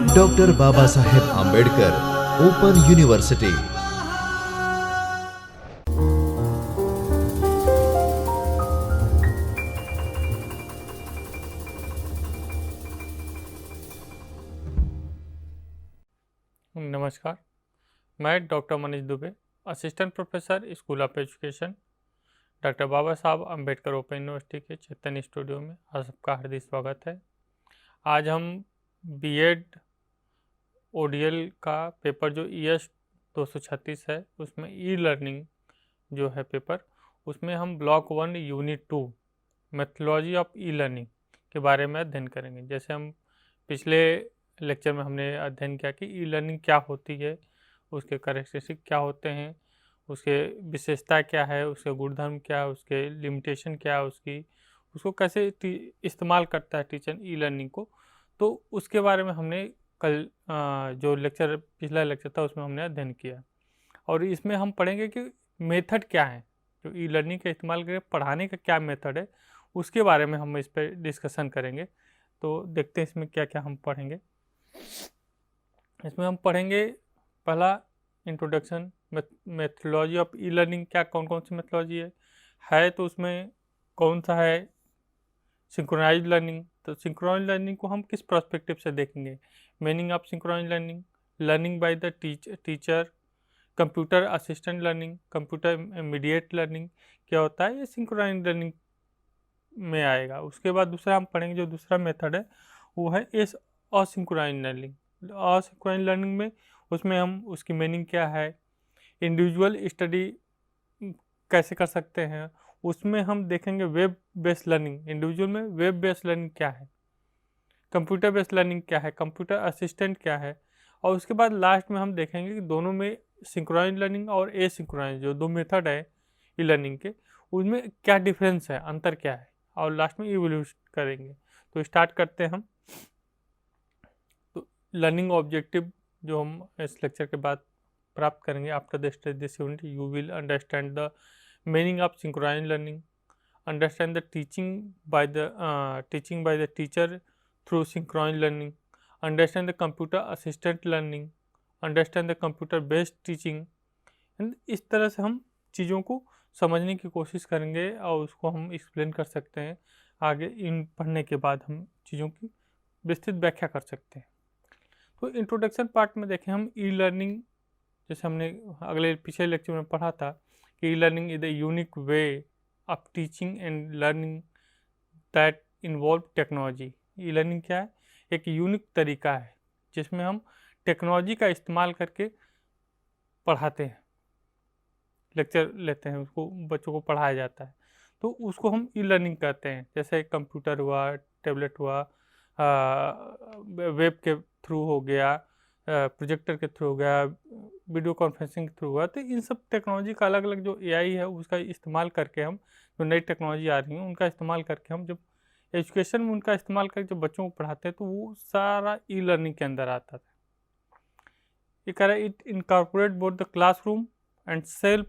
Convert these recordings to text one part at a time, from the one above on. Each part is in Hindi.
Doctor Baba Saheb Ambedkar open university. नमस्कार, मैं doctor Manish Dubey, assistant professor school of education, doctor Baba Sahab Ambedkar open university के चैतन्य स्टूडियो में आप सबका हार्दिक स्वागत है। आज हम बीएड ओडीएल का पेपर जो ईएस 236 है, उसमें ई लर्निंग जो है पेपर, उसमें हम block 1 unit 2 methodology of e learning के बारे में अध्ययन करेंगे। जैसे हम पिछले लेक्चर में हमने अध्ययन किया कि ई लर्निंग क्या होती है, उसके कैरेक्टरिस्टिक क्या होते हैं, उसके विशेषता क्या है, उसके गुणधर्म क्या है, उसके लिमिटेशन क्या है, उसको कैसे इस्तेमाल करता है टीचर ई लर्निंग को। तो उसके बारे में हमने कल जो लेक्चर पिछला लेक्चर था उसमें हमने अध्ययन किया। और इसमें हम पढ़ेंगे कि मेथड क्या है, जो ई लर्निंग का इस्तेमाल करके पढ़ाने का क्या मेथड है, उसके बारे में हम इस पर डिस्कशन करेंगे। तो देखते हैं इसमें क्या क्या हम पढ़ेंगे। इसमें हम पढ़ेंगे पहला introduction, methodology of e learning, क्या कौन कौन सी मेथोलॉजी है तो उसमें कौन सा है सिंक्रोनाइज लर्निंग। तो सिंक्रोनाइज लर्निंग को हम किस पर्सपेक्टिव से देखेंगे, meaning of synchronize learning, learning by the teacher, computer assistant learning, computer immediate learning क्या होता है, ये सिंक्रोनाइज लर्निंग में आएगा। उसके बाद दूसरा हम पढ़ेंगे, जो दूसरा मेथड है वो है असिंक्रोनाइज लर्निंग। असिंक्रोनाइज लर्निंग में उसमें हम उसकी मीनिंग क्या है, इंडिविजुअल स्टडी कैसे कर सकते हैं, उसमें हम देखेंगे वेब बेस्ड लर्निंग, इंडिविजुअल में वेब बेस्ड लर्निंग क्या है, कंप्यूटर बेस्ड लर्निंग क्या है, कंप्यूटर असिस्टेंट क्या है। और उसके बाद लास्ट में हम देखेंगे कि दोनों में सिंक्रोनाइज लर्निंग और एसिंक्रोनाइज जो दो मेथड है ई लर्निंग के, उनमें क्या डिफरेंस है, अंतर क्या है, और लास्ट में इवोल्यूट करेंगे। तो स्टार्ट करते हैं हम। तो लर्निंग ऑब्जेक्टिव जो हम इस लेक्चर के बाद प्राप्त करेंगे, after the study this unit you will understand the meaning of synchronize learning, understand the teaching by the teacher through synchronous learning, understand the computer assistant learning, understand the computer based teaching। इस तरह से हम चीज़ों को समझने की कोशिश करेंगे और उसको हम एक्सप्लेन कर सकते हैं आगे। इन पढ़ने के बाद हम चीज़ों की विस्तृत व्याख्या कर सकते हैं। तो इंट्रोडक्शन पार्ट में देखें हम ई लर्निंग, जैसे हमने अगले पिछले लेक्चर में पढ़ा था कि e learning is the unique way of teaching and learning that involve technology. E learning क्या है, एक यूनिक तरीका है जिसमें हम टेक्नोलॉजी का इस्तेमाल करके पढ़ाते हैं, लेक्चर लेते हैं, उसको बच्चों को पढ़ाया जाता है। तो उसको हम ई लर्निंग कहते हैं। जैसे कंप्यूटर हुआ, टैबलेट हुआ, वेब के थ्रू हो गया, प्रोजेक्टर के थ्रू हो गया, वीडियो कॉन्फ्रेंसिंग के थ्रू हुआ। तो इन सब टेक्नोलॉजी का अलग अलग जो एआई है उसका इस्तेमाल करके हम, जो नई टेक्नोलॉजी आ रही है उनका इस्तेमाल करके हम जब एजुकेशन में उनका इस्तेमाल करके जब बच्चों को पढ़ाते हैं तो वो सारा ई लर्निंग के अंदर आता था। ये कह रहा है it incorporate both the classroom and self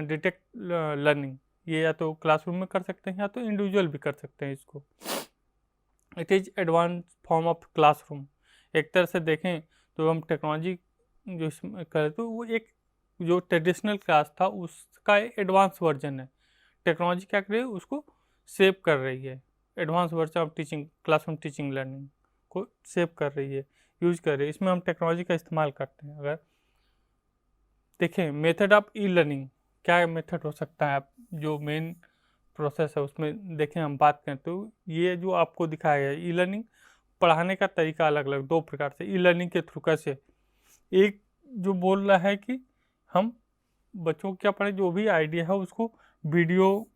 detect learning. ये या तो क्लासरूम में कर सकते हैं या तो इंडिविजुअल भी कर सकते हैं इसको। It is advance form of classroom. एक तरह से देखें तो हम टेक्नोलॉजी जो इसमें करें तो वो एक जो ट्रेडिशनल क्लास था उसका एडवांस वर्जन है। टेक्नोलॉजी क्या कर रही है, उसको सेव कर रही है, advance version of teaching, classroom teaching learning को सेव कर रही है, यूज कर रही है। इसमें हम टेक्नोलॉजी का इस्तेमाल करते हैं। अगर देखें मेथड ऑफ ई लर्निंग, क्या मेथड हो सकता है, जो मेन प्रोसेस है उसमें देखें हम बात करें तो ये जो आपको दिखाया गया ई लर्निंग, पढ़ाने का तरीका अलग अलग दो प्रकार से ई लर्निंग के थ्रू कैसे। एक जो बोल रहा है कि हम बच्चों को क्या पढ़ें, जो भी आइडिया है उसको वीडियो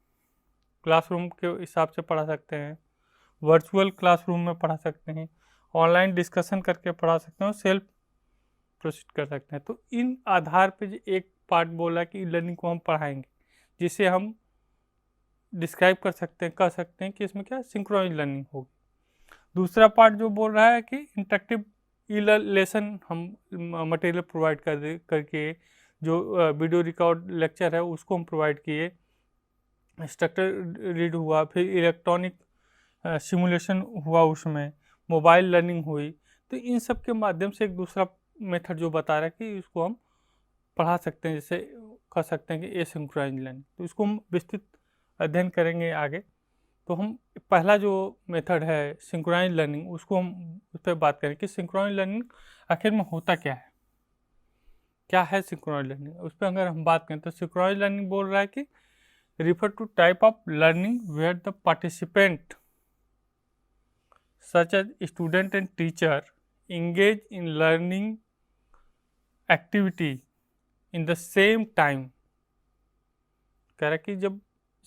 क्लासरूम के हिसाब से पढ़ा सकते हैं, वर्चुअल क्लासरूम में पढ़ा सकते हैं, ऑनलाइन डिस्कशन करके पढ़ा सकते हैं और सेल्फ प्रोसीड कर सकते हैं। तो इन आधार पे एक पार्ट बोला कि ई लर्निंग को हम पढ़ाएंगे, जिसे हम डिस्क्राइब कर सकते हैं, कह सकते हैं कि इसमें क्या सिंक्रोनाइज लर्निंग होगी। दूसरा पार्ट जो बोल रहा है कि इंटरेक्टिव ई लेसन हम मटेरियल प्रोवाइड करके जो वीडियो रिकॉर्ड लेक्चर है उसको हम प्रोवाइड किए, इंस्ट्रक्टर रीड हुआ, फिर इलेक्ट्रॉनिक सिमुलेशन हुआ, उसमें मोबाइल लर्निंग हुई, तो इन सब के माध्यम से एक दूसरा मेथड जो बता रहा है कि इसको हम पढ़ा सकते हैं, जैसे कर सकते हैं कि एसिंक्रोनस लर्निंग। तो इसको हम विस्तृत अध्ययन करेंगे आगे। तो हम पहला जो मेथड है सिंक्रोनाइज लर्निंग, उसको हम उस पर बात करें कि सिंक्रोनाइज लर्निंग आखिर में होता क्या है सिंक्रोनाइज लर्निंग। उस पर अगर हम बात करें तो सिंक्रोनाइज लर्निंग बोल रहा है कि refer to type of learning where the participant such as student and teacher engage in learning activity in the same time। कह रहा है कि जब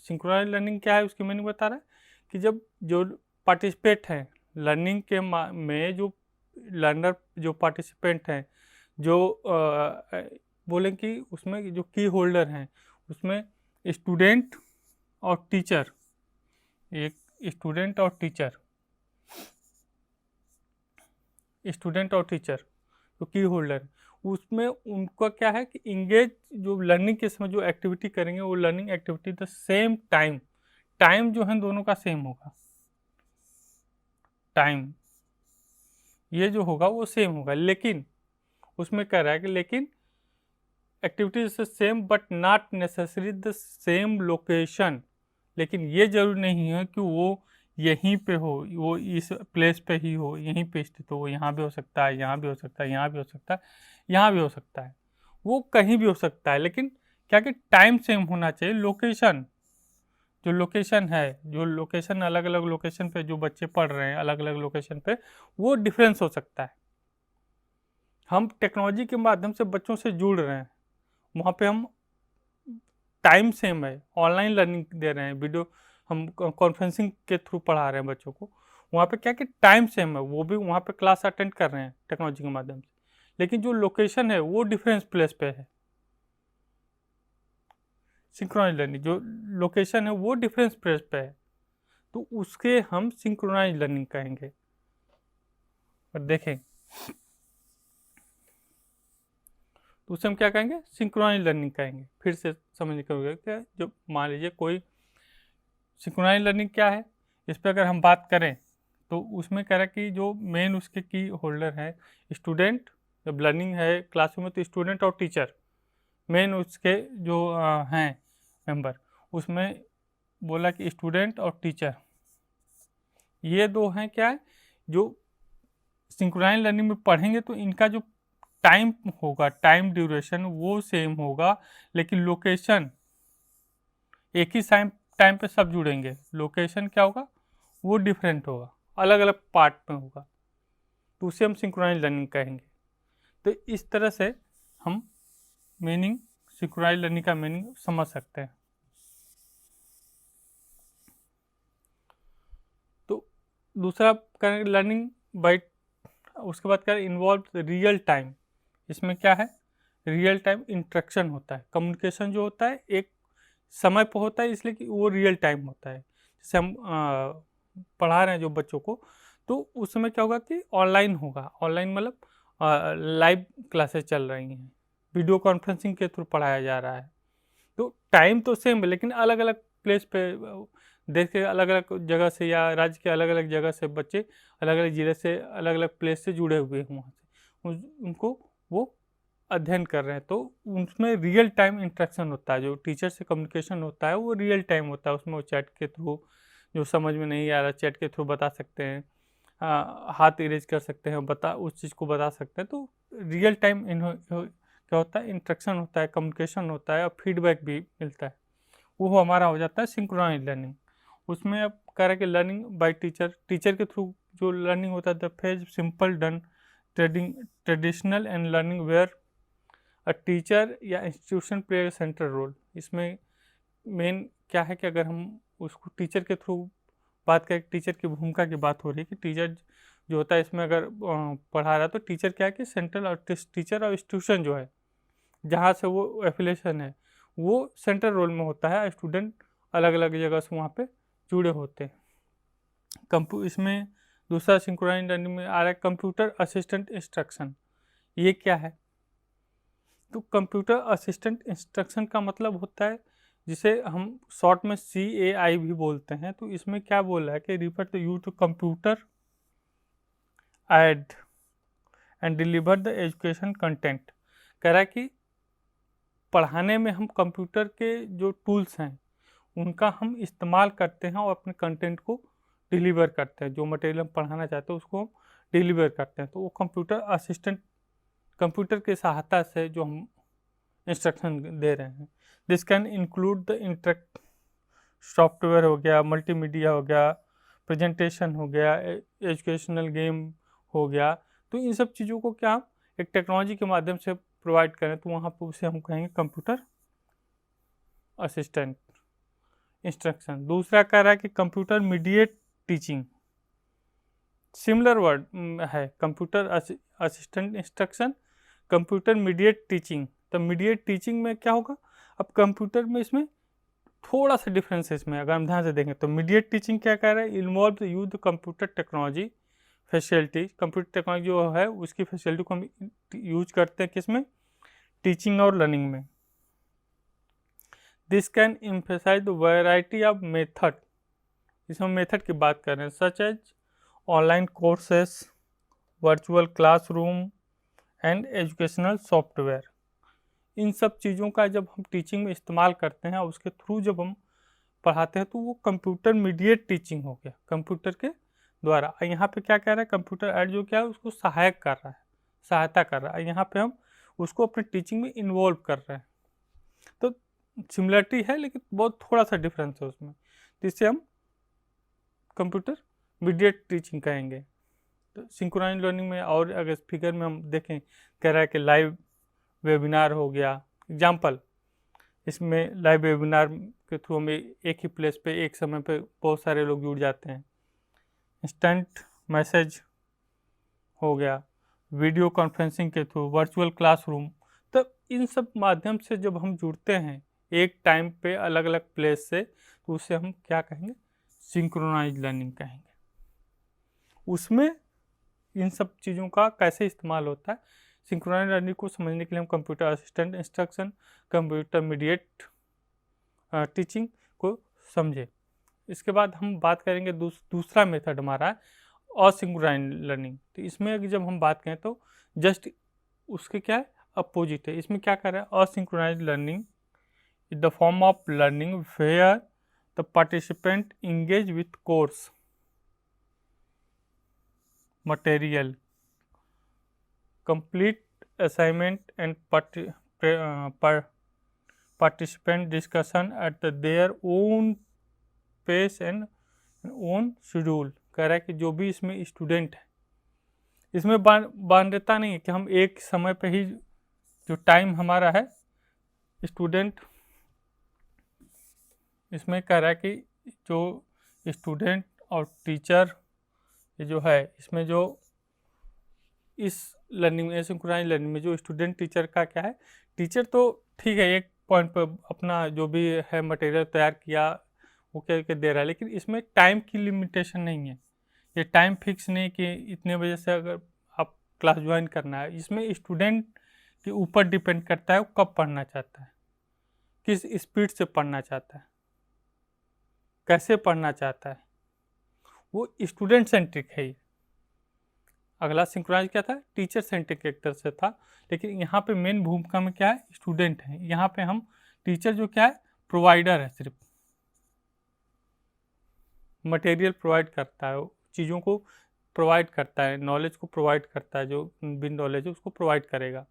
सिंक्रोनाइज लर्निंग क्या है उसकी मीनिंग बता रहा है कि जब जो पार्टिसिपेट हैं लर्निंग के में, जो लर्नर जो पार्टिसिपेंट हैं, जो बोलें कि उसमें जो की होल्डर हैं, उसमें स्टूडेंट और टीचर, एक स्टूडेंट और टीचर जो की होल्डर, उसमें उनका क्या है कि इंगेज जो लर्निंग के समय जो एक्टिविटी करेंगे वो learning activity the same time जो है दोनों का सेम होगा, टाइम ये जो होगा वो सेम होगा। लेकिन उसमें कह रहा है कि लेकिन activity same but not necessary the same location. लेकिन ये जरूरी नहीं है कि वो यहीं पे हो, वो इस प्लेस पे ही हो, यहीं पे स्थित हो। वो यहाँ भी हो सकता है, यहाँ भी हो सकता है, यहाँ भी हो सकता है, यहाँ भी हो सकता है, वो कहीं भी हो सकता है। लेकिन क्या कि टाइम सेम होना चाहिए। लोकेशन जो लोकेशन अलग अलग लोकेशन पे जो बच्चे पढ़ रहे हैं, अलग अलग लोकेशन पे वो डिफरेंस हो सकता है। हम टेक्नोलॉजी के माध्यम से बच्चों से जुड़ रहे हैं, वहाँ पे हम टाइम सेम है, ऑनलाइन लर्निंग दे रहे हैं, वीडियो हम कॉन्फ्रेंसिंग के थ्रू पढ़ा रहे हैं बच्चों को। वहाँ पे क्या कि टाइम सेम है, वो भी वहाँ पे क्लास अटेंड कर रहे हैं टेक्नोलॉजी के माध्यम से, लेकिन जो लोकेशन है वो डिफरेंस प्लेस पे है। सिंक्रोनाइज लर्निंग जो लोकेशन है वो डिफरेंस प्लेस पे है, तो उसके हम सिंक्रोनाइज लर्निंग कहेंगे। और देखें तो उसे हम क्या कहेंगे, सिंक्रोनाइज लर्निंग कहेंगे। फिर से समझ करोगे क्या, जो मान लीजिए कोई सिंक्रोनाइज लर्निंग क्या है, इस पर अगर हम बात करें तो उसमें कह रहा है कि जो मेन उसके की होल्डर है स्टूडेंट, जब लर्निंग है क्लासरूम में तो स्टूडेंट और टीचर मेन उसके जो हैं मेंबर, उसमें बोला कि स्टूडेंट और टीचर ये दो हैं क्या है, जो सिंक्रोनाइज लर्निंग में पढ़ेंगे तो इनका जो टाइम होगा, टाइम ड्यूरेशन वो सेम होगा, लेकिन लोकेशन एक ही टाइम पे सब जुड़ेंगे। लोकेशन क्या होगा, वो डिफरेंट होगा, अलग अलग पार्ट में होगा, तो उसे हम सिंक्रोनाइज लर्निंग कहेंगे। तो इस तरह से हम मीनिंग सिंक्रोनाइज लर्निंग का मीनिंग समझ सकते हैं। तो दूसरा करेंगे लर्निंग बाय, उसके बाद क्या इन्वॉल्व रियल टाइम। इसमें क्या है, रियल टाइम इंटरेक्शन होता है, कम्युनिकेशन जो होता है एक समय पर होता है, इसलिए कि वो रियल टाइम होता है। जैसे हम पढ़ा रहे हैं जो बच्चों को, तो उस समय क्या होगा कि ऑनलाइन होगा, ऑनलाइन मतलब लाइव क्लासेस चल रही हैं, वीडियो कॉन्फ्रेंसिंग के थ्रू पढ़ाया जा रहा है। तो टाइम तो सेम है, लेकिन अलग अलग प्लेस पे, देश के अलग अलग जगह से या राज्य के अलग अलग जगह से बच्चे अलग अलग ज़िले से, अलग अलग प्लेस से जुड़े हुए हैं, वहाँ से उनको वो अध्ययन कर रहे हैं। तो उसमें रियल टाइम इंटरेक्शन होता है, जो टीचर से कम्युनिकेशन होता है वो रियल टाइम होता है। उसमें वो चैट के थ्रू, जो समझ में नहीं आ रहा चैट के थ्रू बता सकते हैं, हाथ इरेज कर सकते हैं, उस चीज़ को बता सकते हैं। तो रियल टाइम क्या होता है, इंटरेक्शन होता है, कम्युनिकेशन होता है और फीडबैक भी मिलता है, वो हमारा हो जाता है सिंक्रोनाइज लर्निंग। उसमें अब कह रहा है कि लर्निंग बाय टीचर के थ्रू जो लर्निंग होता है, the phase simple done traditional and learning where a teacher या इंस्टीट्यूशन प्ले सेंट्रल रोल। इसमें मेन क्या है कि अगर हम उसको टीचर के थ्रू बात करें, टीचर की भूमिका की बात हो रही है कि टीचर जो होता है इसमें अगर पढ़ा रहा है तो टीचर क्या है कि सेंट्रल और टीचर और इंस्टीट्यूशन जो है जहाँ से वो एफिलेशन है वो सेंट्रल रोल में होता है, स्टूडेंट अलग अलग जगह से वहाँ पे जुड़े होते हैं। इसमें दूसरा सिंक्रोनाइज लर्निंग में आ रहा है कंप्यूटर असिस्टेंट इंस्ट्रक्शन। ये क्या है, तो कंप्यूटर असिस्टेंट इंस्ट्रक्शन का मतलब होता है जिसे हम शॉर्ट में CAI भी बोलते हैं। तो इसमें क्या बोल रहा है कि refer to you to computer aid and deliver the education content. कह रहा है कि पढ़ाने में हम कंप्यूटर के जो टूल्स हैं उनका हम इस्तेमाल करते हैं और अपने कंटेंट को डिलीवर करते हैं। जो मटेरियल हम पढ़ाना चाहते हैं उसको हम डिलीवर करते हैं। तो वो कंप्यूटर असिस्टेंट, कंप्यूटर की सहायता से जो हम इंस्ट्रक्शन दे रहे हैं। This can include the interact software हो गया, मल्टीमीडिया हो गया, प्रेजेंटेशन हो गया, एजुकेशनल गेम हो गया। तो इन सब चीज़ों को क्या हम एक टेक्नोलॉजी के माध्यम से प्रोवाइड करें तो वहाँ पर उसे हम कहेंगे कंप्यूटर असिस्टेंट इंस्ट्रक्शन। दूसरा कह रहा है कि computer mediate teaching, similar word है computer assistant instruction, computer mediate teaching. तो मीडिएट टीचिंग में क्या होगा, अब कंप्यूटर में इसमें थोड़ा सा डिफरेंस है इसमें, अगर हम ध्यान से देखें तो मीडिएट टीचिंग क्या कह रहा है, involve the use computer technology facility. Computer technology जो है उसकी फैसिलिटी को हम यूज करते हैं किसमें, टीचिंग और लर्निंग में। This can emphasise the variety of method, इसमें मेथड की बात कर रहे हैं, such as online courses, virtual classroom and educational software. इन सब चीज़ों का जब हम टीचिंग में इस्तेमाल करते हैं और उसके थ्रू जब हम पढ़ाते हैं तो वो कंप्यूटर मीडिएट टीचिंग हो गया, कंप्यूटर के द्वारा। यहाँ पे क्या कह रहा है, कंप्यूटर ऐड जो क्या है उसको सहायक कर रहा है, सहायता कर रहा है। यहाँ पे हम उसको अपने टीचिंग में इन्वॉल्व कर रहे हैं। तो सिमिलरिटी है लेकिन बहुत थोड़ा सा डिफरेंस है उसमें, जिससे हम कंप्यूटर मीडिएट टीचिंग कहेंगे। तो सिंक्रोनाइज लर्निंग में और अगर फिगर में हम देखें, कह रहा है कि लाइव वेबिनार हो गया एग्जाम्पल, इसमें लाइव वेबिनार के थ्रू हमें एक ही प्लेस पे एक समय पे बहुत सारे लोग जुड़ जाते हैं। इंस्टेंट मैसेज हो गया, वीडियो कॉन्फ्रेंसिंग के थ्रू, वर्चुअल क्लासरूम। तो इन सब माध्यम से जब हम जुड़ते हैं एक टाइम पे अलग अलग प्लेस से, तो उसे हम क्या कहेंगे, सिंक्रोनाइज लर्निंग कहेंगे। उसमें इन सब चीज़ों का कैसे इस्तेमाल होता है, सिंक्रोनाइज लर्निंग को समझने के लिए हम computer assistant instruction, computer mediate teaching को समझे। इसके बाद हम बात करेंगे दूसरा मेथड हमारा है असिंक्रोनाइज लर्निंग। तो इसमें जब हम बात करें तो जस्ट उसके क्या है, अपोजिट है। इसमें क्या कर रहा है, asynchronise learning is the form of learning where the participant engage with course material, complete assignment and participant discussion at their own pace and own schedule। कह रहा है कि जो भी इसमें स्टूडेंट है, इसमें बाध्यता नहीं है कि हम एक समय पे ही, जो टाइम हमारा है स्टूडेंट, इसमें कह रहा है कि जो स्टूडेंट और टीचर ये जो है, इसमें जो इस लर्निंग में, सिंक्रोनाइज लर्निंग में जो स्टूडेंट टीचर का क्या है, टीचर तो ठीक है एक पॉइंट पर अपना जो भी है मटेरियल तैयार किया वो कह के दे रहा है, लेकिन इसमें टाइम की लिमिटेशन नहीं है। ये टाइम फिक्स नहीं कि इतने बजे से अगर आप क्लास ज्वाइन करना है। इसमें स्टूडेंट के ऊपर डिपेंड करता है वो कब पढ़ना चाहता है, किस स्पीड से पढ़ना चाहता है, कैसे पढ़ना चाहता है, वो स्टूडेंट सेंट्रिक है। अगला सिंक्रोनाइज क्या था, टीचर सेंट्रिक एक तरह से था, लेकिन यहाँ पे मेन भूमिका में क्या है, स्टूडेंट है। यहाँ पे हम टीचर जो क्या है, प्रोवाइडर है, सिर्फ मटेरियल प्रोवाइड करता है, चीज़ों को प्रोवाइड करता है, नॉलेज को प्रोवाइड करता है, जो बिन नॉलेज है उसको प्रोवाइड करेगा।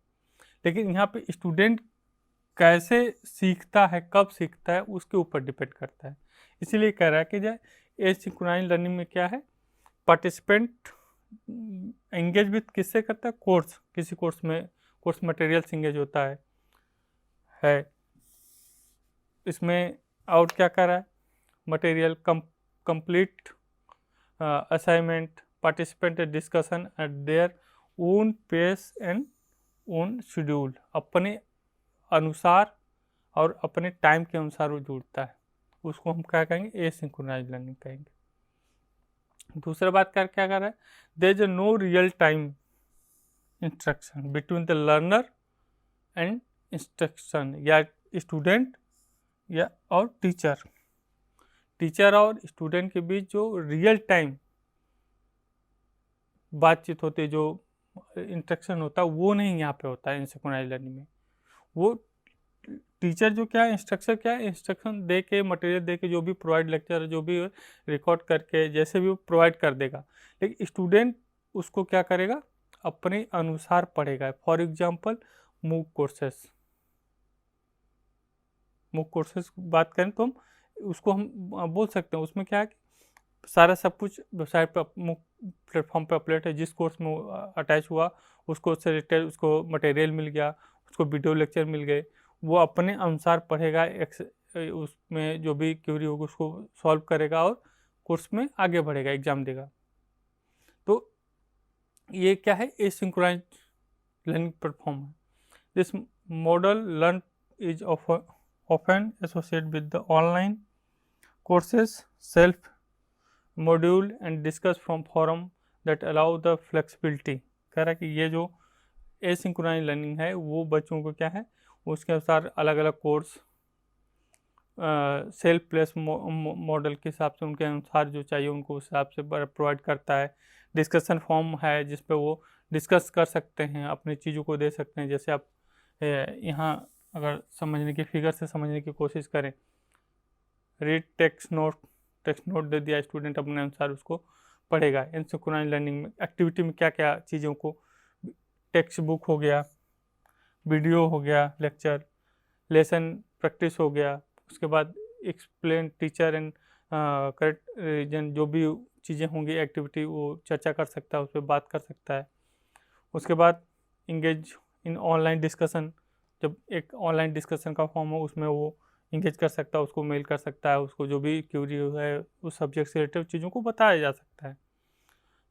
लेकिन यहाँ पे स्टूडेंट कैसे सीखता है, कब सीखता है, उसके ऊपर डिपेंड करता है। इसीलिए कह रहा है कि जो एसिंक्रोनाइज लर्निंग में क्या है, पार्टिसिपेंट एंगेज विथ किससे करता है, कोर्स, किसी कोर्स में कोर्स मटेरियल से एंगेज होता है। इसमें और क्या कर रहा है, material complete assignment, participant discussion at their own pace and own schedule, अपने अनुसार और अपने टाइम के अनुसार वो जुड़ता है, उसको हम क्या कहेंगे, एसिंक्रोनाइज लर्निंग कहेंगे। दूसरा बात क्या कर रहा है, there is no real time instruction between the learner and instruction, या स्टूडेंट या और टीचर और स्टूडेंट के बीच जो रियल टाइम बातचीत होती है, जो इंटरेक्शन होता है, वो नहीं यहाँ पे होता है एसिंक्रोनस लर्निंग में। वो टीचर जो क्या इंस्ट्रक्शन दे के, मटेरियल दे के, जो भी प्रोवाइड लेक्चर, जो भी रिकॉर्ड करके, जैसे भी वो प्रोवाइड कर देगा, लेकिन स्टूडेंट उसको क्या करेगा, अपने अनुसार पढ़ेगा। फॉर एग्जांपल मूक कोर्सेज बात करें तो हम उसको हम बोल सकते हैं, उसमें क्या है कि सारा सब कुछ वेबसाइट पर मूक प्लेटफॉर्म पर अपलोड है। जिस कोर्स में अटैच हुआ उसको से रिलेटेड उसको मटेरियल मिल गया, उसको वीडियो लेक्चर मिल गए, वो अपने अनुसार पढ़ेगा, उसमें जो भी क्यूरी होगी उसको सॉल्व करेगा और कोर्स में आगे बढ़ेगा, एग्ज़ाम देगा। तो ये क्या है, एसिंक्रोनस लर्निंग प्लेटफॉर्म है। This model learn is often associated with the online courses, self module and discuss from forum that allow the flexibility। कह रहा है कि ये जो एसिंक्रोनस लर्निंग है वो बच्चों को क्या है, उसके अनुसार अलग अलग कोर्स सेल्फ प्लेस मॉडल के हिसाब से उनके अनुसार जो चाहिए उनको उस हिसाब से प्रोवाइड करता है। डिस्कशन फॉर्म है जिस पे वो डिस्कस कर सकते हैं, अपनी चीज़ों को दे सकते हैं। जैसे आप यहाँ अगर समझने की, फिगर से समझने की कोशिश करें, रीड टेक्स्ट नोट दे दिया, स्टूडेंट अपने अनुसार उसको पढ़ेगा। एसिंक्रोनस लर्निंग में एक्टिविटी में क्या क्या चीज़ों को, टेक्स्ट बुक हो गया, वीडियो हो गया, लेक्चर, लेसन प्रैक्टिस हो गया, उसके बाद explain teacher and correct reason, जो भी चीज़ें होंगी एक्टिविटी वो चर्चा कर सकता है, उस पर बात कर सकता है। उसके बाद इंगेज इन ऑनलाइन डिस्कशन, जब एक ऑनलाइन डिस्कशन का फॉर्म हो उसमें वो इंगेज कर सकता है, उसको मेल कर सकता है, उसको जो भी क्यूरी है उस सब्जेक्ट से रिलेटेड चीज़ों को बताया जा सकता है।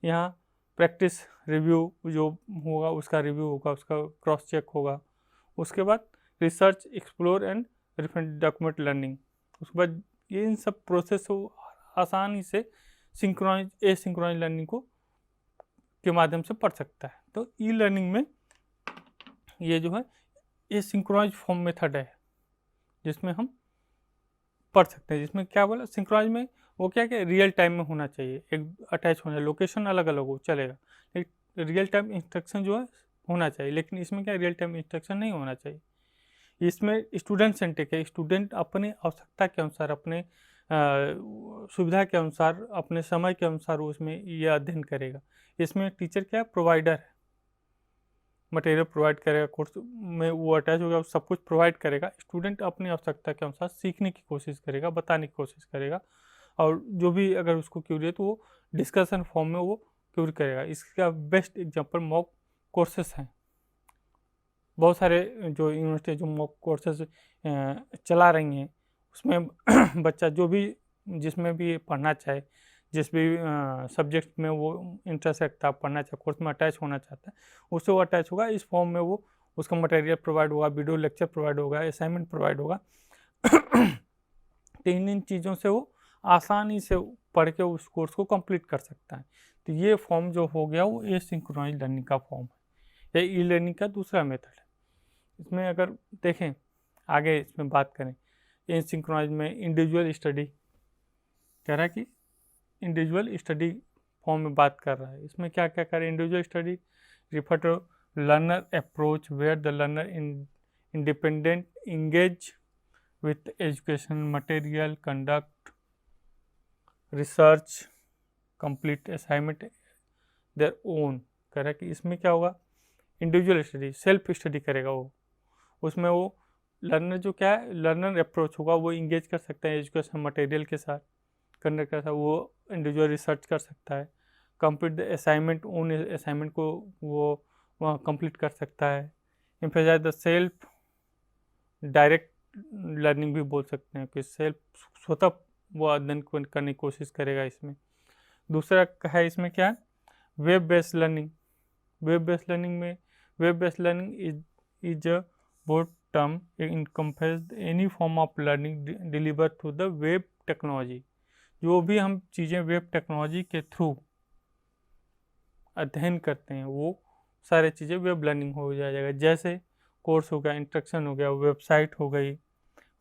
यहाँ प्रैक्टिस रिव्यू जो होगा उसका रिव्यू होगा, उसका क्रॉस चेक होगा। उसके बाद research, explore and refine document learning. उसके बाद ये इन सब प्रोसेस को आसानी से एसिंक्रोनस लर्निंग को के माध्यम से पढ़ सकता है। तो ई लर्निंग में ये जो है एसिंक्रोनस फॉर्म मेथड है जिसमें हम पढ़ सकते हैं। जिसमें क्या बोला, सिंक्रोनाइज में वो क्या क्या रियल टाइम में होना चाहिए, एक अटैच होना, लोकेशन अलग अलग हो चलेगा, लेकिन रियल टाइम इंस्ट्रक्शन जो है होना चाहिए। लेकिन इसमें क्या रियल टाइम इंस्ट्रक्शन नहीं होना चाहिए। इसमें स्टूडेंट सेंट्रिक है, स्टूडेंट अपने आवश्यकता के अनुसार, अपने सुविधा के अनुसार, अपने समय के अनुसार उसमें यह अध्ययन करेगा। इसमें टीचर क्या प्रोवाइडर है, मटेरियल प्रोवाइड करेगा, कोर्स में वो अटैच होगा, सब कुछ प्रोवाइड करेगा। स्टूडेंट अपनी आवश्यकता के अनुसार सीखने की कोशिश करेगा, बताने की कोशिश करेगा, और जो भी अगर उसको क्यूरी है तो वो डिस्कशन फॉर्म में वो क्यूरी करेगा। इसका बेस्ट एग्जांपल मॉक कोर्सेस हैं। बहुत सारे जो यूनिवर्सिटी जो मॉक कोर्सेस चला रही हैं उसमें बच्चा जो भी जिसमें भी पढ़ना चाहे, जिस भी सब्जेक्ट में वो इंटरेस्ट रखता है, पढ़ना चाहे, कोर्स में अटैच होना चाहता है, उससे वो अटैच होगा। इस फॉर्म में वो उसका मटेरियल प्रोवाइड होगा, वीडियो लेक्चर प्रोवाइड होगा, असाइनमेंट प्रोवाइड होगा। तो इन चीज़ों से वो आसानी से पढ़ के उस कोर्स को कंप्लीट कर सकता है। तो ये फॉर्म जो हो गया वो एसिंक्रोनस लर्निंग का फॉर्म है, ये ई लर्निंग का दूसरा मेथड है। इसमें अगर देखें आगे इसमें बात करें, एसिंक्रोनस में इंडिविजुअल स्टडी कह रहा है कि इंडिविजुअल स्टडी फॉर्म में बात कर रहा है। इसमें क्या क्या करें, individual study refer to learner approach where the learner independent engage with education material, conduct research, complete assignment their own. कह रहा है कि इसमें क्या होगा, इंडिविजुअल स्टडी, सेल्फ स्टडी करेगा वो। उसमें वो लर्नर जो क्या है, लर्नर अप्रोच होगा, वो इंगेज कर सकता है एजुकेशन मटेरियल के साथ, करने का था वो इंडिविजुअल रिसर्च कर सकता है, कंप्लीट द असाइनमेंट, उन असाइनमेंट को वो वहाँ कंप्लीट कर सकता है। Emphasize the self direct learning भी बोल सकते हैं कि सेल्फ स्वतः वो अध्ययन करने की कोशिश करेगा। इसमें दूसरा है, इसमें क्या है, web based learning. Web based learning में web based learning is a board term encompass any form of learning deliver through the web technology. जो भी हम चीज़ें वेब टेक्नोलॉजी के थ्रू अध्ययन करते हैं वो सारे चीज़ें वेब लर्निंग हो जाएगा। जैसे कोर्स हो गया, इंस्ट्रक्शन हो गया, वेबसाइट हो गई,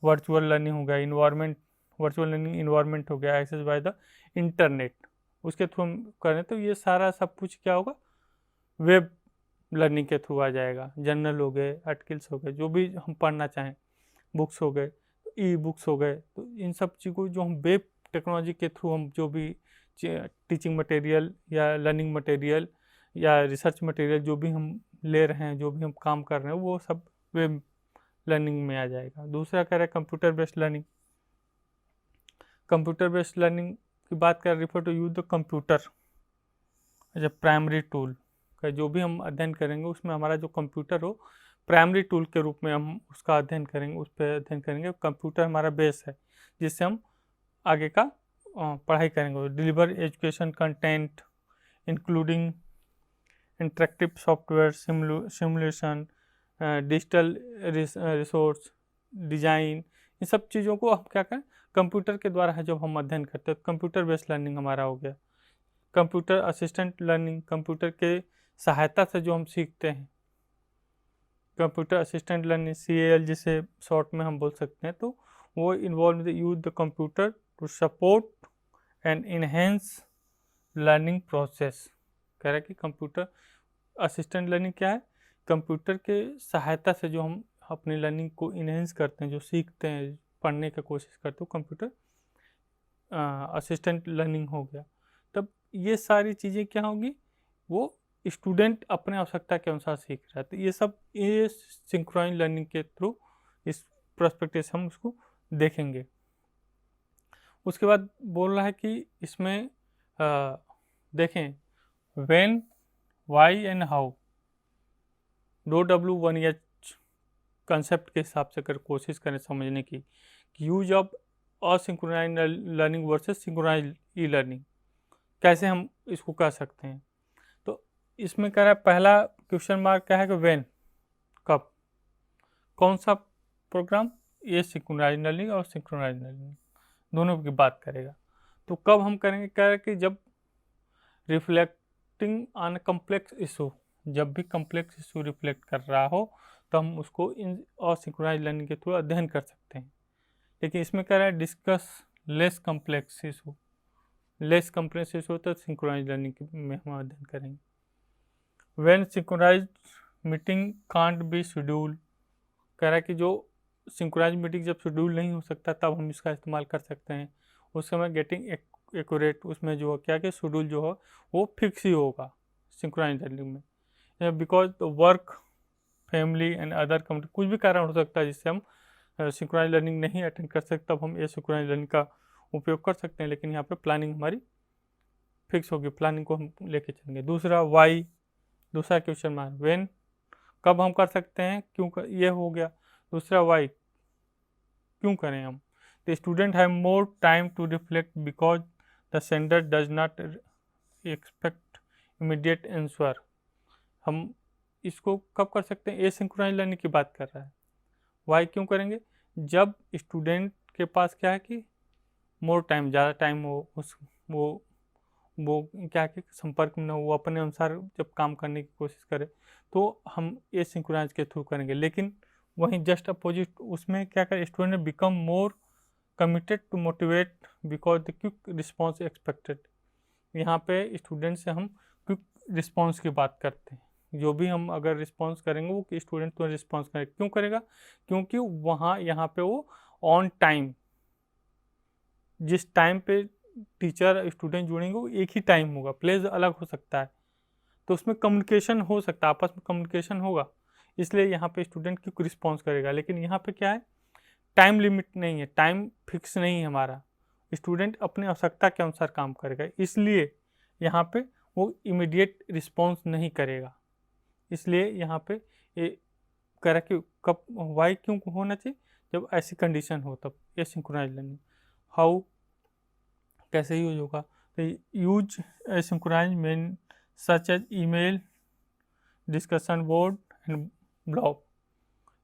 वर्चुअल लर्निंग हो गया, इन्वायरमेंट वर्चुअल लर्निंग इन्वायरमेंट हो गया, एक्सेस बाय द इंटरनेट, उसके थ्रू हम करें तो ये सारा सब कुछ क्या होगा, वेब लर्निंग के थ्रू आ जाएगा। जर्नल हो गए, आर्टिकल्स हो गए, जो भी हम पढ़ना चाहें, बुक्स हो गए, ई बुक्स हो गए, तो इन सब चीज़ों को जो हम वेब टेक्नोलॉजी के थ्रू हम जो भी टीचिंग मटेरियल या लर्निंग मटेरियल या रिसर्च मटेरियल जो भी हम ले रहे हैं, जो भी हम काम कर रहे हैं, वो सब वेब लर्निंग में आ जाएगा। दूसरा कह रहा है computer based learning. Computer based learning की बात कर, refer to use the computer as a primary tool का, जो भी हम अध्ययन करेंगे उसमें हमारा जो कंप्यूटर हो प्राइमरी टूल के रूप में हम उसका अध्ययन करेंगे, उस पर अध्ययन करेंगे। कंप्यूटर हमारा बेस है जिससे हम आगे का पढ़ाई करेंगे। Deliver education content including interactive software, simulation, digital resource design, इन सब चीज़ों को हम क्या करें, कंप्यूटर के द्वारा है जब हम अध्ययन करते हैं तो कंप्यूटर बेस्ड लर्निंग हमारा हो गया। कंप्यूटर असिस्टेंट लर्निंग, कंप्यूटर के सहायता से जो हम सीखते हैं, कंप्यूटर असिस्टेंट लर्निंग CAL जिसे शॉर्ट में हम बोल सकते हैं, तो वो involve use the computer to support and enhance learning process. कह रहा है कि कंप्यूटर असिस्टेंट लर्निंग क्या है, कंप्यूटर के सहायता से जो हम अपनी लर्निंग को इनहेंस करते हैं, जो सीखते हैं, पढ़ने की कोशिश करते हो, कंप्यूटर असिस्टेंट लर्निंग हो गया। तब ये सारी चीज़ें क्या होंगी, वो स्टूडेंट अपने आवश्यकता के अनुसार सीख रहा है। तो ये सब ये सिंक्रोनाइज लर्निंग के थ्रू इस पर्सपेक्टिव से हम उसको देखेंगे। उसके बाद बोल रहा है कि इसमें देखें when, why and how, W1H concept के हिसाब से अगर कोशिश करें समझने की कि use of asynchronise learning versus synchronise e learning, कैसे हम इसको कर सकते हैं। तो इसमें कह रहा है पहला क्वेश्चन मार्क क्या है कि व्हेन, कब, कौन सा प्रोग्राम, ये सिंक्रोनाइज लर्निंग और सिंक्रोनाइज लर्निंग दोनों की बात करेगा। तो कब हम करेंगे, कह रहा है कि जब रिफ्लेक्टिंग ऑन कम्प्लेक्स इशू, जब भी कम्प्लेक्स इशू रिफ्लेक्ट कर रहा हो तो हम उसको इन असिंक्रोनाइज लर्निंग के थ्रू अध्ययन कर सकते हैं। लेकिन इसमें कह रहा है discuss less complex issue, less complex issue तो सिंक्रोनाइज लर्निंग में हम अध्ययन करेंगे। When synchronize meeting can't be schedule, कह रहा है कि जो सिंक्रोनाइज मीटिंग जब शेड्यूल नहीं हो सकता तब हम इसका इस्तेमाल कर सकते हैं। उस समय गेटिंग एक्यूरेट, उसमें जो क्या कि शेड्यूल जो है वो फिक्स ही होगा सिंक्रोनाइज लर्निंग में। Because work, family and other community, कुछ भी कारण हो सकता है जिससे हम सिंक्रोनाइज लर्निंग नहीं अटेंड कर सकते, तब हम ये सिंक्रोनाइज लर्निंग का उपयोग कर सकते हैं। लेकिन यहाँ पे प्लानिंग हमारी फिक्स होगी, प्लानिंग को हम लेके चलेंगे। दूसरा वाई, दूसरा क्वेश्चन मार्क, व्हेन, कब हम कर सकते हैं, क्यों ये हो गया। दूसरा वाई, क्यों करें हम। The student have more time to reflect because the sender does not expect immediate answer, हम इसको कब कर सकते हैं, एसिंक्रोनाइज लर्निंग की बात कर रहा है। वाई क्यों करेंगे, जब स्टूडेंट के पास क्या है कि मोर टाइम, ज़्यादा टाइम हो, उस वो क्या कि संपर्क में न हो, वो अपने अनुसार जब काम करने की कोशिश करे तो हम एसिंक्रोनाइज के थ्रू करेंगे। लेकिन वहीं जस्ट अपोजिट उसमें क्या करें, student become more committed to motivate because the quick response expected. यहाँ पे स्टूडेंट से हम क्विक रिस्पॉन्स की बात करते हैं, जो भी हम अगर रिस्पॉन्स करेंगे वो स्टूडेंट तो रिस्पॉन्स करेगा। क्यों करेगा, क्योंकि वहाँ यहाँ पे वो ऑन टाइम, जिस टाइम पे टीचर स्टूडेंट जुड़ेंगे वो एक ही टाइम होगा, प्लेस अलग हो सकता है, तो उसमें कम्युनिकेशन हो सकता है, आपस में कम्युनिकेशन होगा, इसलिए यहाँ पे स्टूडेंट क्विक रिस्पॉन्स करेगा। लेकिन यहाँ पे क्या है, टाइम लिमिट नहीं है, टाइम फिक्स नहीं है हमारा, स्टूडेंट अपने आवश्यकता के अनुसार काम करेगा, इसलिए यहाँ पे वो इमीडिएट रिस्पॉन्स नहीं करेगा। इसलिए यहाँ पे ये कह रहा कि कब, वाई क्यों होना चाहिए, जब ऐसी कंडीशन हो तब एसिंक्रोनाइज लर्निंग। हाउ, कैसे यूज होगा, तो use asynchronise mean such as email, discussion board and blog,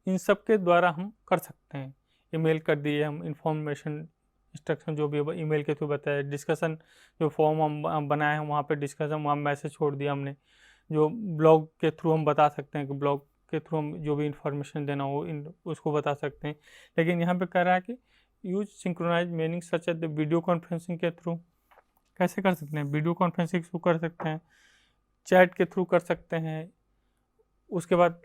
इन सब के द्वारा हम कर सकते हैं। ईमेल कर दिए हम, इंफॉर्मेशन इंस्ट्रक्शन जो भी ईमेल के थ्रू बताया, डिस्कशन जो फॉर्म हम बनाए हैं वहाँ पे डिस्कशन, वहाँ मैसेज छोड़ दिया हमने, जो ब्लॉग के थ्रू हम बता सकते हैं कि ब्लॉग के थ्रू हम जो भी इंफॉर्मेशन देना हो उसको बता सकते हैं। लेकिन यहाँ पे कह रहा है कि use synchronize meeting such as the video conferencing के थ्रू। कैसे कर सकते हैं? वीडियो कॉन्फ्रेंसिंग के थ्रू कर सकते हैं, चैट के थ्रू कर सकते हैं, उसके बाद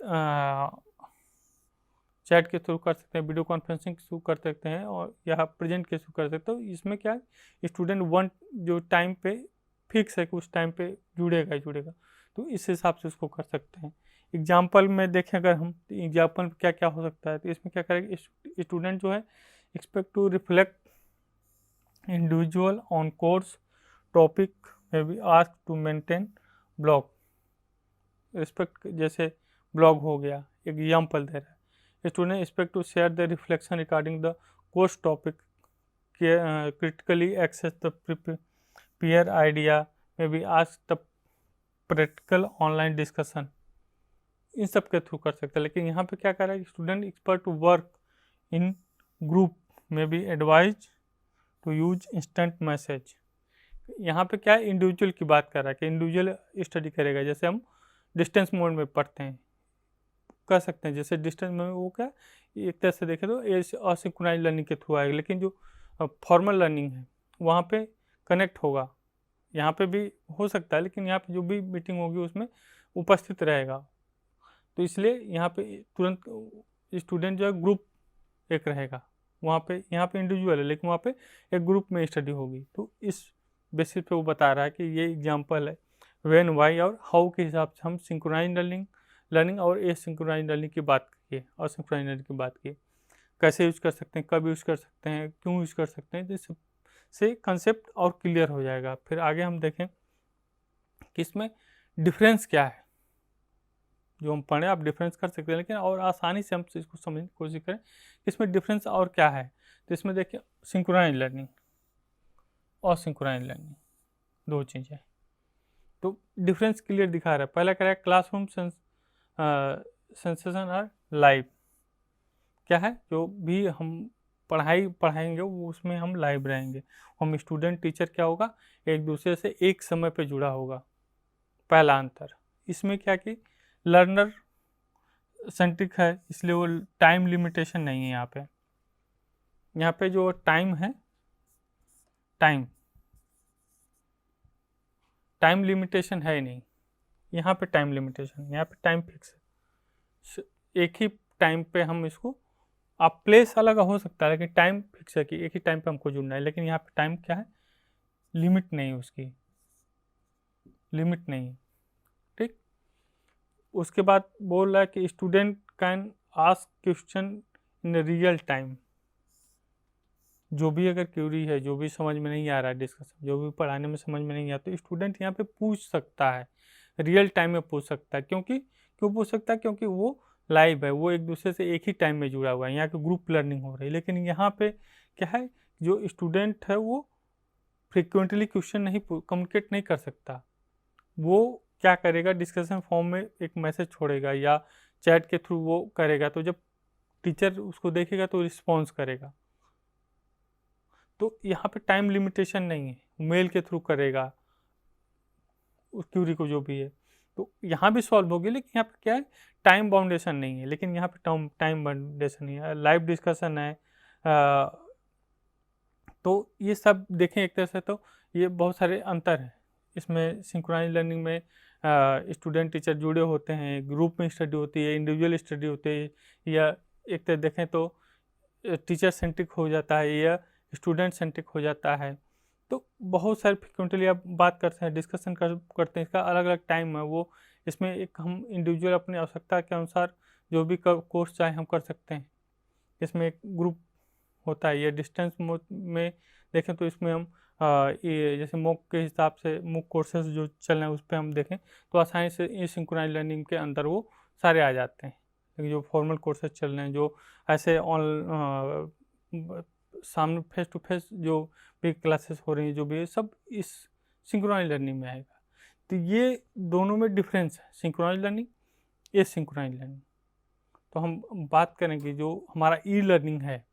चैट के थ्रू कर सकते हैं, वीडियो कॉन्फ्रेंसिंग के थ्रू कर सकते हैं, और यहाँ प्रेजेंट के थ्रू कर सकते हो। इसमें क्या है, स्टूडेंट वन जो टाइम पे फिक्स है कि उस टाइम पे जुड़ेगा ही जुड़ेगा, तो इस हिसाब से उसको कर सकते हैं। एग्जाम्पल में देखें अगर हम, तो एग्जाम्पल क्या क्या हो सकता है, तो इसमें क्या करेगा, स्टूडेंट जो है expect to reflect individual on course topic may be ask to maintain blog respect, जैसे ब्लॉग हो गया, एग्जाम्पल दे रहा है। Student expect to share the reflection regarding the course topic, critically access the peer idea, maybe ask the practical online discussion, इन सब के थ्रू कर सकते हैं। लेकिन यहाँ पे क्या कर रहा है, student expert to work in group may be advise to use instant message. यहाँ पे क्या है, इंडिविजुअल की बात कर रहा है कि इंडिविजुअल स्टडी करेगा। जैसे हम डिस्टेंस मोड में पढ़ते हैं, कर सकते हैं, जैसे डिस्टेंस में वो क्या, एक तरह से देखें तो ये असिंक्रोनाइज लर्निंग के थ्रू आएगा। लेकिन जो फॉर्मल लर्निंग है वहाँ पे कनेक्ट होगा, यहाँ पे भी हो सकता है, लेकिन यहाँ पे जो भी मीटिंग होगी उसमें उपस्थित रहेगा। तो इसलिए यहाँ पे तुरंत स्टूडेंट जो है ग्रुप एक रहेगा वहाँ पे, यहाँ पे इंडिविजुअल है लेकिन वहाँ पे एक ग्रुप में स्टडी होगी। तो इस बेसिस पे वो बता रहा है कि ये एग्जांपल है व्हेन, वाई और हाउ के हिसाब से हम सिंक्रोनाइज लर्निंग और एसिंक्रोनाइज लर्निंग की बात किए और सिंक्रोनाइज लर्निंग की बात की, कैसे यूज कर सकते हैं, कब यूज कर सकते हैं, क्यों यूज कर सकते हैं, जिससे कंसेप्ट और क्लियर हो जाएगा। फिर आगे हम देखें कि इसमें डिफरेंस क्या है। जो हम पढ़े आप डिफरेंस कर सकते हैं, लेकिन और आसानी से हम इसको समझने की कोशिश करें कि इसमें डिफरेंस और क्या है। तो इसमें देखिए सिंक्रोनाइज लर्निंग और सिंक्रोनाइज लर्निंग दो चीज़ें, तो डिफरेंस क्लियर दिखा रहा है। पहला कह रहा है क्लासरूम सेंसेशन और लाइव, क्या है, जो भी हम पढ़ाएंगे वो उसमें हम लाइव रहेंगे। हम स्टूडेंट टीचर क्या होगा, एक दूसरे से एक समय पे जुड़ा होगा। पहला अंतर इसमें क्या कि लर्नर सेंट्रिक है, इसलिए वो टाइम लिमिटेशन नहीं है। यहाँ पे जो टाइम है, टाइम लिमिटेशन है नहीं। यहाँ पे टाइम लिमिटेशन, यहाँ पे टाइम फिक्स है, एक ही टाइम पे हम इसको, आप प्लेस अलग हो सकता है लेकिन टाइम फिक्स है कि एक ही टाइम पे हमको जुड़ना है। लेकिन यहाँ पे टाइम क्या है, लिमिट नहीं, उसकी लिमिट नहीं। ठीक, उसके बाद बोल रहा है कि student can ask question in real time. जो भी अगर क्यूरी है, जो भी समझ में नहीं आ रहा है डिस्कशन, जो भी पढ़ाने में समझ में नहीं आता, तो स्टूडेंट यहाँ पे पूछ सकता है, रियल टाइम में पूछ सकता है। क्यों पूछ सकता है, क्योंकि वो लाइव है, वो एक दूसरे से एक ही टाइम में जुड़ा हुआ है, यहाँ की ग्रुप लर्निंग हो रही है। लेकिन यहाँ पे क्या है, जो स्टूडेंट है वो फ्रिक्वेंटली क्वेश्चन नहीं कम्युनिकेट नहीं कर सकता। वो क्या करेगा, डिस्कशन फॉर्म में एक मैसेज छोड़ेगा या चैट के थ्रू वो करेगा, तो जब टीचर उसको देखेगा तो रिस्पॉन्स करेगा। तो यहाँ पे टाइम लिमिटेशन नहीं है, मेल के थ्रू करेगा उस क्यूरी को जो भी है, तो यहाँ भी सॉल्व होगी। लेकिन यहाँ पे क्या है, टाइम बाउंडेशन नहीं है। लेकिन यहाँ पे टाइम बाउंडेशन नहीं है, लाइव डिस्कशन है। तो ये सब देखें एक तरह से, तो ये बहुत सारे अंतर हैं इसमें। सिंक्रोनाइज लर्निंग में स्टूडेंट टीचर जुड़े होते हैं, ग्रुप में स्टडी होती है, इंडिविजुअल स्टडी होती है, या एक तरह देखें तो टीचर सेंट्रिक हो जाता है या स्टूडेंट सेंट्रिक हो जाता है। तो बहुत सारे फ्रिक्वेंटली आप बात करते हैं, डिस्कशन करते हैं, इसका अलग अलग टाइम है। वो इसमें एक हम इंडिविजुअल अपनी आवश्यकता के अनुसार जो भी कोर्स चाहे हम कर सकते हैं। इसमें एक ग्रुप होता है, या डिस्टेंस में देखें तो इसमें हम ये जैसे मॉक के हिसाब से मॉक कोर्सेज जो चल रहे हैं उस पर हम देखें तो आसानी से ये सिंक्रोनाइज लर्निंग के अंदर वो सारे आ जाते हैं। लेकिन जो फॉर्मल कोर्सेज चल रहे हैं, जो ऐसे सामने फेस टू फेस जो भी क्लासेस हो रही हैं, जो भी सब इस सिंक्रोनाइज लर्निंग में आएगा। तो ये दोनों में डिफरेंस है, सिंक्रोनाइज लर्निंग, ये सिंक्रोनाइज लर्निंग। तो हम बात करेंगे जो हमारा ई लर्निंग है,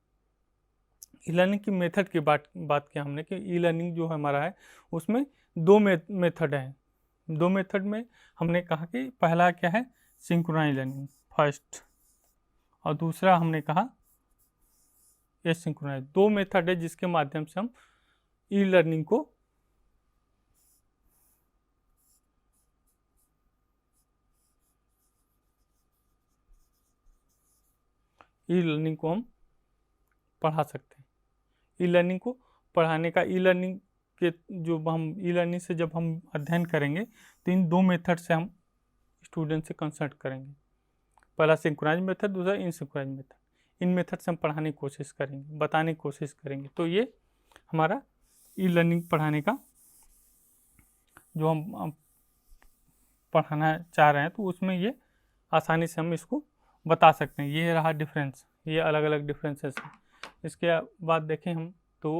ई लर्निंग की मेथड की बात किया हमने कि ई लर्निंग जो हमारा है उसमें दो मेथड हैं। दो मेथड में हमने कहा कि पहला क्या है, सिंक्रोनाइज लर्निंग, फर्स्ट, और दूसरा हमने कहा एसिंक्रोनस। दो मेथड है जिसके माध्यम से हम ई लर्निंग को हम पढ़ा सकते हैं। ई लर्निंग को पढ़ाने का, ई लर्निंग के जो हम ई लर्निंग से जब हम अध्ययन करेंगे तो इन दो मेथड से हम स्टूडेंट से कंसल्ट करेंगे। पहला सिंक्रोनाइज मेथड, दूसरा इनसिंक्रोनाइज मेथड। इन मेथड से हम पढ़ाने की कोशिश करेंगे, बताने की कोशिश करेंगे। तो ये हमारा ई लर्निंग पढ़ाने का जो हम पढ़ाना चाह रहे हैं तो उसमें ये आसानी से हम इसको बता सकते हैं। ये रहा डिफरेंस, ये अलग अलग डिफरेंसेस हैं। इसके बाद देखें हम तो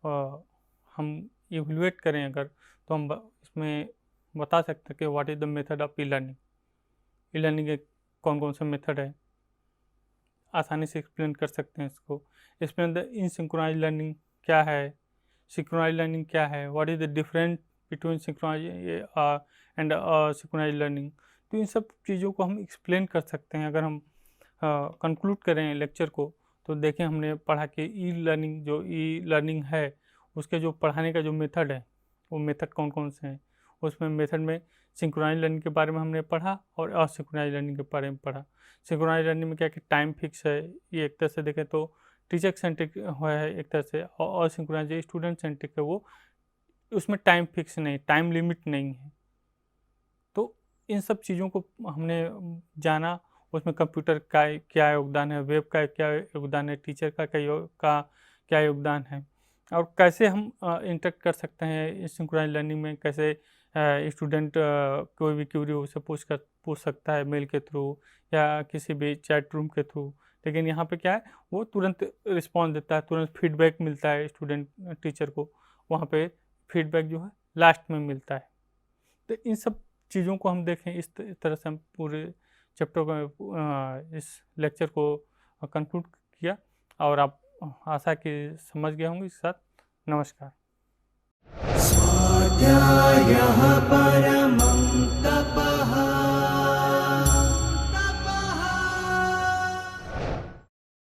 हम इवैल्यूएट करें अगर, तो हम इसमें बता सकते हैं कि what is the method of e learning. E learning के कौन कौन से मेथड है, आसानी से एक्सप्लेन कर सकते हैं इसको। इसमें द इनसिंक्रोनाइज लर्निंग क्या है, सिंक्रोनाइज लर्निंग क्या है, what is the difference between synchronize and synchronize learning. तो इन सब चीज़ों को हम एक्सप्लेन कर सकते हैं। अगर हम कंक्लूड करें लेक्चर को तो देखें हमने पढ़ा कि ई लर्निंग, जो ई लर्निंग है उसके जो पढ़ाने का जो मेथड है वो मेथड कौन कौन से हैं। उसमें मेथड में सिंक्रोनाइज लर्निंग के बारे में हमने पढ़ा और असिंक्रोनाइज लर्निंग के बारे में पढ़ा। सिंक्रोनाइज लर्निंग में क्या कि टाइम फिक्स है, ये एक तरह से देखें तो टीचर सेंट्रिक है एक तरह से, और असिंक्रोनाइज स्टूडेंट सेंट्रिक है, वो उसमें टाइम फिक्स नहीं, टाइम लिमिट नहीं है। तो इन सब चीज़ों को हमने जाना। उसमें कंप्यूटर का क्या योगदान है, वेब का क्या योगदान है, टीचर का क्या योगदान है, और कैसे हम इंटरेक्ट कर सकते हैं सिंक्रोनाइज लर्निंग में। कैसे स्टूडेंट कोई भी क्यूरी हो उसे पूछ सकता है मेल के थ्रू या किसी भी चैट रूम के थ्रू। लेकिन यहाँ पे क्या है, वो तुरंत रिस्पॉन्स देता है, तुरंत फीडबैक मिलता है स्टूडेंट टीचर को। वहाँ पे फीडबैक जो है लास्ट में मिलता है। तो इन सब चीज़ों को हम देखें, इस तरह से हम पूरे चैप्टर को, इस लेक्चर को कंक्लूड किया, और आप आशा कि समझ गए होंगे। इसके साथ नमस्कार। स्वाध्यायः परमम्